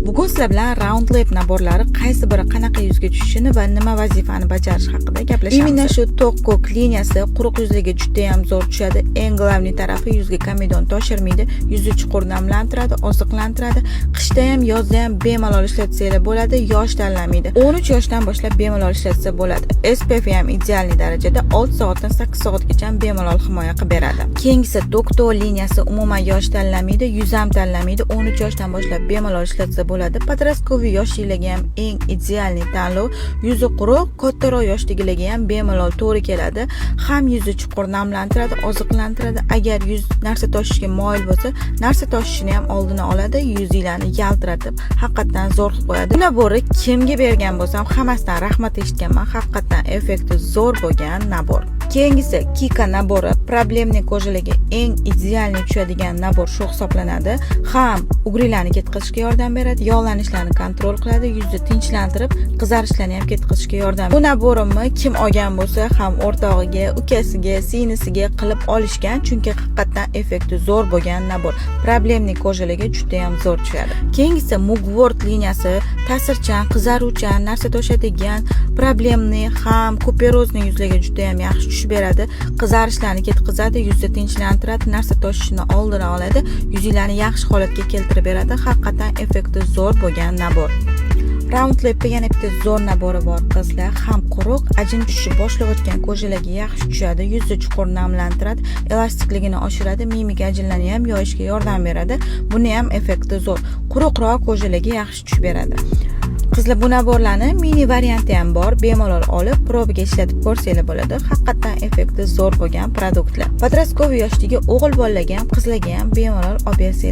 Bugun sizlar bilan Roundlab naborlari qaysi biri qanaqa yuzga tushishini va nima vazifani bajarish haqida gaplashamiz. Именно shu to'q liniyasi quruq yuzlarga juda ham zo'r tushadi. Eng glavniy tarafi yuzga komedon toshirmaydi, yuzni chuqur namlantiradi, oziqlantiradi. Qishda ham, yozda ham bemalol ishlatsanglar bo'ladi, yosh tanlamaydi. 13 yoshdan boshlab bemalol ishlatsa bo'ladi. SPF ham ideal darajada 6 soatdan 8 soatgacha bemalol himoya qilib beradi. Keyingisi to'q liniyasi umuman yosh tanlamaydi, yuz ham tanlamaydi. 13 yoshdan boshlab bemalol ishlatsa bo'ladi. Podrastkoviy yoshliklarga ham eng ideal tanlov. Yuzi quruq, kattaroq yoshligilarga ham bemalol to'g'ri keladi. Ham yuzni chuqur namlantiradi, oziqlantiradi. Agar yuz narsa toshishga moyil bo'lsa, narsa toshishini ham oldini oladi, yuzinglarni yaltiratib, haqiqatan zo'r qilib qo'yadi. Bu naborni kimga bergan bo'lsam, hammasidan rahmat eshitganman. Haqiqatan effekti zo'r bo'lgan nabor. Keyingisi Kika nabori problemli ko'jalarga eng ideal tushadigan nabor shu hisoblanadi. Ham ugrilarni ketkazishga yordam beradi, yog'lanishlarni kontrol qiladi, yuzni tinchlantirib, qizarishlarni ham ketkazishga yordam beradi. Bu naborimni kim olgan bo'lsa, ham o'rtog'iga, ukasiga, singlisiga qilib olishgan, chunki haqiqatan effekti zo'r bo'lgan nabor. Problemli ko'jalarga juda ham zo'r tushadi. Keyingisi Mugwort liniyasi ta'sirchan, qizaruvchan, narsa toshadigan, problemli ham kuperozli yuzlarga juda ham yaxshi tushib beradi. Qizarishlarni ketkazadi, yuzni tinchlantiradi, narsa toshishini oldini oladi, yuzinglarni yaxshi holatga keltirib beradi. Haqiqatan effekti zo'r bo'lgan nabor. Roundlab'da yana bitta zo'r nabori bor qizlar. Ham quruq, ajin tushishi boshlayotgan ko'jalarga yaxshi tushadi, yuzni chuqur namlantiradi, elastikligini oshiradi, mimik ajinlarni ham yoyishga yordam beradi. Buni ham effekti zo'r. Quruqroq ko'jalarga yaxshi tushib beradi. Qizlar, bu naborlarni mini varianti ham bor. Bemalol olib, probaga ishlatib ko'rsanglar bo'ladi. Haqiqatan effekti zo'r bo'lgan produktlar. Podrastkoviy yoshdagi o'g'il bolalarga ham, qizlarga ham bemalol olib bersanglar